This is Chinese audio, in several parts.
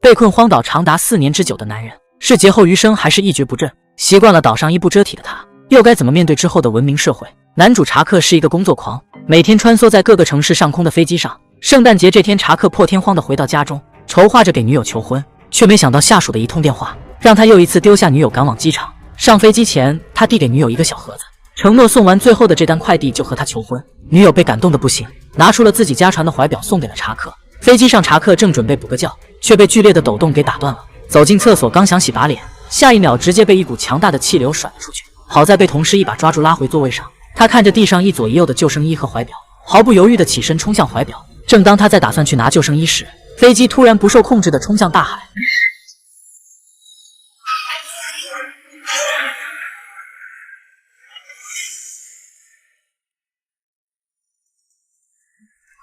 被困荒岛长达4年之久的男人，是劫后余生还是一蹶不振？习惯了岛上衣不遮体的他，又该怎么面对之后的文明社会？男主查克是一个工作狂，每天穿梭在各个城市上空的飞机上。圣诞节这天，查克破天荒地回到家中，筹划着给女友求婚，却没想到下属的一通电话，让他又一次丢下女友赶往机场。上飞机前，他递给女友一个小盒子，承诺送完最后的这单快递就和他求婚。女友被感动得不行，拿出了自己家传的怀表送给了查克。飞机上，查克正准备补个觉，却被剧烈的抖动给打断了。走进厕所，刚想洗把脸，下一秒直接被一股强大的气流甩了出去。好在被同事一把抓住，拉回座位上。他看着地上一左一右的救生衣和怀表，毫不犹豫地起身冲向怀表。正当他在打算去拿救生衣时，飞机突然不受控制地冲向大海。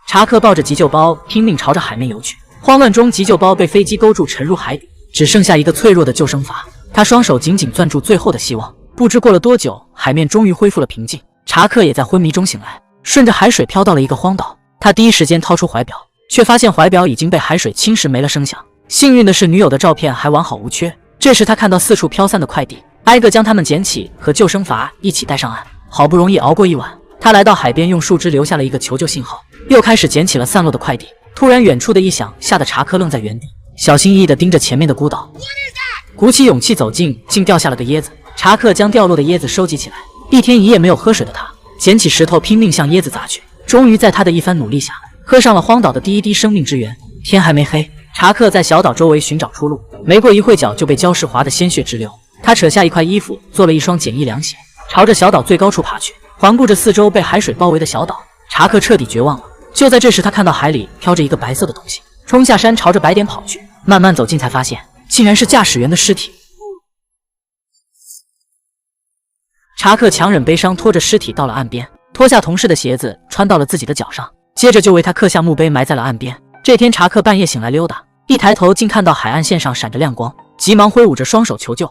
查克抱着急救包拼命朝着海面游去，慌乱中急救包被飞机勾住沉入海底，只剩下一个脆弱的救生筏。他双手紧紧攥住最后的希望。不知过了多久，海面终于恢复了平静，查克也在昏迷中醒来，顺着海水飘到了一个荒岛。他第一时间掏出怀表，却发现怀表已经被海水侵蚀没了声响。幸运的是，女友的照片还完好无缺。这时他看到四处飘散的快递，挨个将它们捡起，和救生筏一起带上岸。好不容易熬过一晚，他来到海边，用树枝留下了一个求救信号，又开始捡起了散落的快递。突然，远处的异响吓得查克愣在原地，小心翼翼地盯着前面的孤岛。鼓起勇气走近，竟掉下了个椰子。查克将掉落的椰子收集起来，一天一夜没有喝水的他，捡起石头拼命向椰子砸去。终于在他的一番努力下，喝上了荒岛的第一滴生命之源。天还没黑，查克在小岛周围寻找出路，没过一会脚就被礁石划得鲜血直流。他扯下一块衣服，做了一双简易凉鞋，朝着小岛最高处爬去。环顾着四周被海水包围的小岛，查克彻底绝望了。就在这时，他看到海里飘着一个白色的东西，冲下山朝着白点跑去。慢慢走近才发现，竟然是驾驶员的尸体。查克强忍悲伤，拖着尸体到了岸边，脱下同事的鞋子穿到了自己的脚上，接着就为他刻下墓碑，埋在了岸边。这天查克半夜醒来溜达，一抬头竟看到海岸线上闪着亮光，急忙挥舞着双手求救。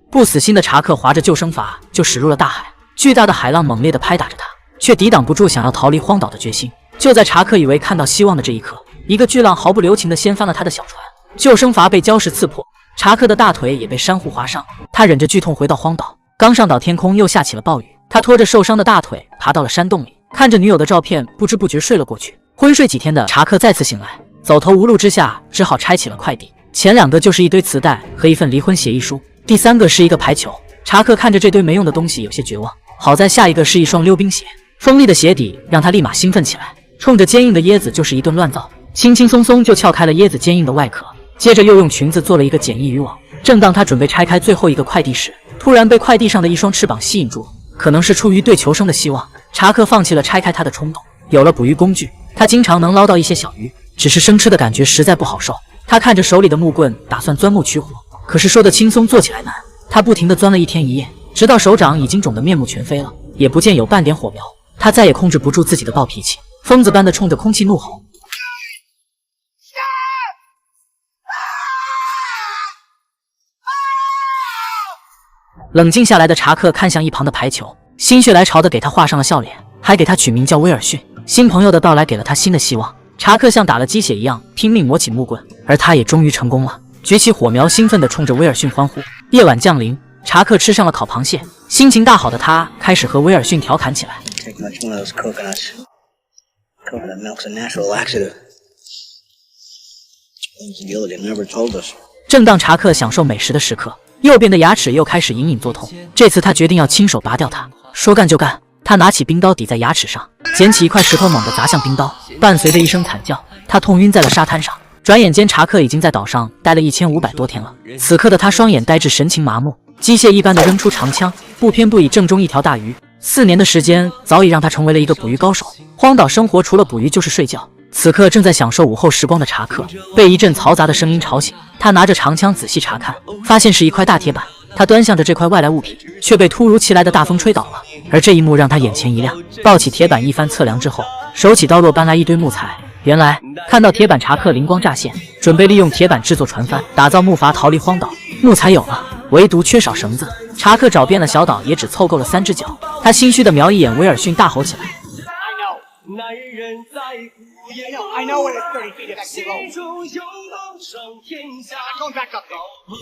不死心的查克划着救生筏就驶入了大海，巨大的海浪猛烈地拍打着他，却抵挡不住想要逃离荒岛的决心。就在查克以为看到希望的这一刻，一个巨浪毫不留情地掀翻了他的小船，救生筏被礁石刺破，查克的大腿也被珊瑚划伤。他忍着剧痛回到荒岛，刚上岛，天空又下起了暴雨。他拖着受伤的大腿爬到了山洞里，看着女友的照片，不知不觉睡了过去。昏睡几天的查克再次醒来，走投无路之下，只好拆起了快递。前2个就是一堆磁带和一份离婚协议书，第3个是一个排球。查克看着这堆没用的东西，有些绝望。好在下一个是一双溜冰鞋，锋利的鞋底让他立马兴奋起来，冲着坚硬的椰子就是一顿乱造，轻轻松松就撬开了椰子坚硬的外壳。接着又用裙子做了一个简易渔网。正当他准备拆开最后一个快递时，突然被快递上的一双翅膀吸引住了。可能是出于对求生的希望，查克放弃了拆开它的冲动。有了捕鱼工具，他经常能捞到一些小鱼，只是生吃的感觉实在不好受。他看着手里的木棍，打算钻木取火，可是说得轻松做起来难。他不停地钻了一天一夜，直到手掌已经肿得面目全非了，也不见有半点火苗。他再也控制不住自己的暴脾气，疯子般地冲着空气怒吼。冷静下来的查克看向一旁的排球，心血来潮的给他画上了笑脸，还给他取名叫威尔逊。新朋友的到来给了他新的希望。查克像打了鸡血一样拼命磨起木棍，而他也终于成功了，举起火苗，兴奋地冲着威尔逊欢呼。夜晚降临，查克吃上了烤螃蟹，心情大好的他开始和威尔逊调侃起来。正当查克享受美食的时刻，右边的牙齿又开始隐隐作痛。这次他决定要亲手拔掉它。说干就干，他拿起冰刀抵在牙齿上，捡起一块石头猛地砸向冰刀，伴随着一声惨叫，他痛晕在了沙滩上。转眼间，查克已经在岛上待了1500多天了。此刻的他双眼呆滞，神情麻木，机械一般的扔出长枪，不偏不倚正中一条大鱼。4年的时间早已让他成为了一个捕鱼高手。荒岛生活除了捕鱼就是睡觉。此刻正在享受午后时光的查克被一阵嘈杂的声音吵醒，他拿着长枪仔细查看，发现是一块大铁板。他端详着这块外来物品，却被突如其来的大风吹倒了。而这一幕让他眼前一亮，抱起铁板一番测量之后，手起刀落搬来一堆木材。原来看到铁板，查克灵光乍现，准备利用铁板制作船帆，打造木筏逃离荒岛。木材有了，唯独缺少绳子。查克找遍了小岛，也只凑够了3只脚。他心虚地瞄一眼威尔逊，大吼起来。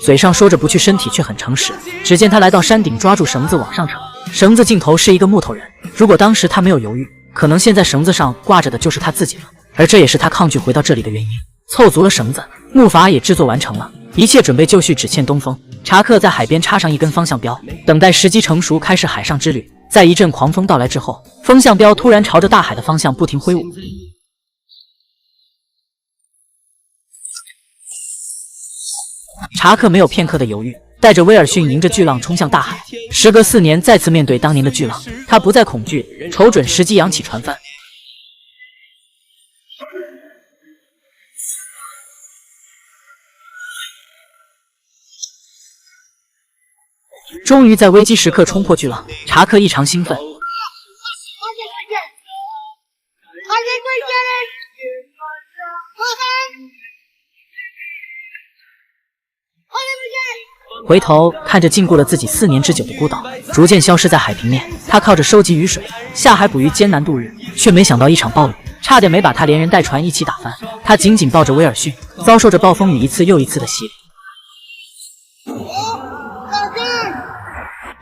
嘴上说着不去，身体却很诚实。只见他来到山顶，抓住绳子往上扯，绳子尽头是一个木头人。如果当时他没有犹豫，可能现在绳子上挂着的就是他自己了。而这也是他抗拒回到这里的原因。凑足了绳子，木筏也制作完成了，一切准备就绪，只欠东风。查克在海边插上一根方向标，等待时机成熟，开始海上之旅。在一阵狂风到来之后，风向标突然朝着大海的方向不停挥舞。查克没有片刻的犹豫，带着威尔逊迎着巨浪冲向大海。时隔4年，再次面对当年的巨浪，他不再恐惧，瞅准时机扬起船帆。终于在危机时刻冲破巨浪，查克异常兴奋。回头看着禁锢了自己4年之久的孤岛，逐渐消失在海平面。他靠着收集雨水下海捕鱼艰难度日，却没想到一场暴雨差点没把他连人带船一起打翻。他紧紧抱着威尔逊，遭受着暴风雨一次又一次的洗礼。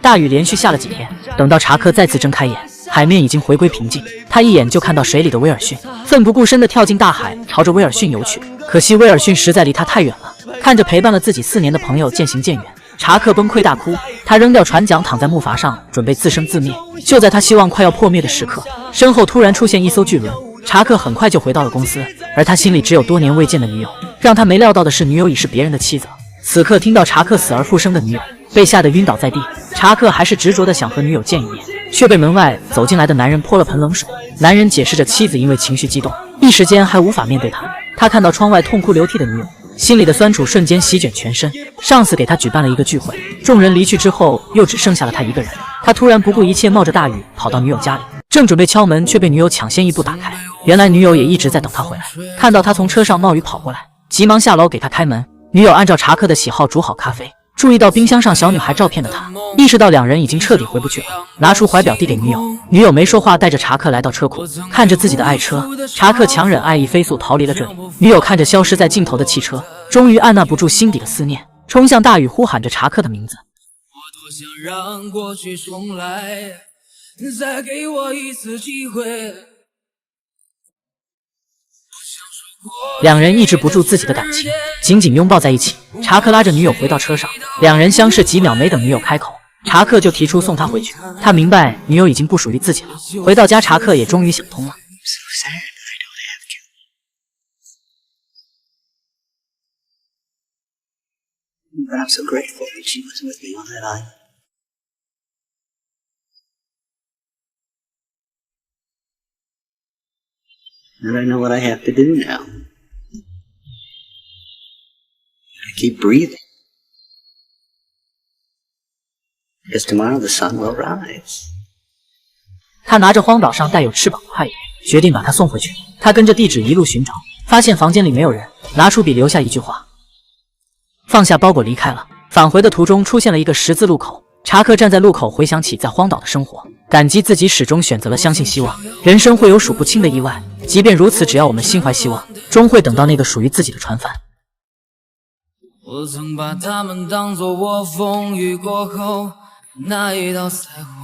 大雨连续下了几天，等到查克再次睁开眼，海面已经回归平静。他一眼就看到水里的威尔逊，奋不顾身地跳进大海，朝着威尔逊游去。可惜威尔逊实在离他太远了，看着陪伴了自己4年的朋友渐行渐远，查克崩溃大哭。他扔掉船桨，躺在木筏上，准备自生自灭。就在他希望快要破灭的时刻，身后突然出现一艘巨轮。查克很快就回到了公司，而他心里只有多年未见的女友。让他没料到的是，女友已是别人的妻子。此刻听到查克死而复生的女友，被吓得晕倒在地。查克还是执着地想和女友见一面，却被门外走进来的男人泼了盆冷水。男人解释着妻子因为情绪激动，一时间还无法面对他。他看到窗外痛哭流涕的女友，心里的酸楚瞬间席卷全身。上司给他举办了一个聚会，众人离去之后，又只剩下了他一个人。他突然不顾一切，冒着大雨跑到女友家里，正准备敲门，却被女友抢先一步打开。原来女友也一直在等他回来，看到他从车上冒雨跑过来，急忙下楼给他开门。女友按照查克的喜好煮好咖啡，注意到冰箱上小女孩照片的他，意识到两人已经彻底回不去了，拿出怀表递给女友。女友没说话，带着查克来到车库，看着自己的爱车，查克强忍爱意飞速逃离了这里。女友看着消失在尽头的汽车，终于按捺不住心底的思念，冲向大雨呼喊着查克的名字。我多想让过去重来，再给我一次机会。两人抑制不住自己的感情，紧紧拥抱在一起。查克拉着女友回到车上，两人相视几秒，没等女友开口，查克就提出送她回去。他明白女友已经不属于自己了。回到家，查克也终于想通了。But I'm so grateful that she was with me on that island. And I know what I have to do now. I keep breathing. Because tomorrow the sun will rise. 他拿着荒岛上带有翅膀的快银，决定把它送回去。他跟着地址一路寻找，发现房间里没有人，拿出笔留下一句话，放下包裹离开了。返回的途中出现了一个十字路口，查克站在路口回想起在荒岛的生活，感激自己始终选择了相信希望。人生会有数不清的意外，即便如此，只要我们心怀希望，终会等到那个属于自己的船帆。我曾把它们当作我风雨过后那一道彩虹。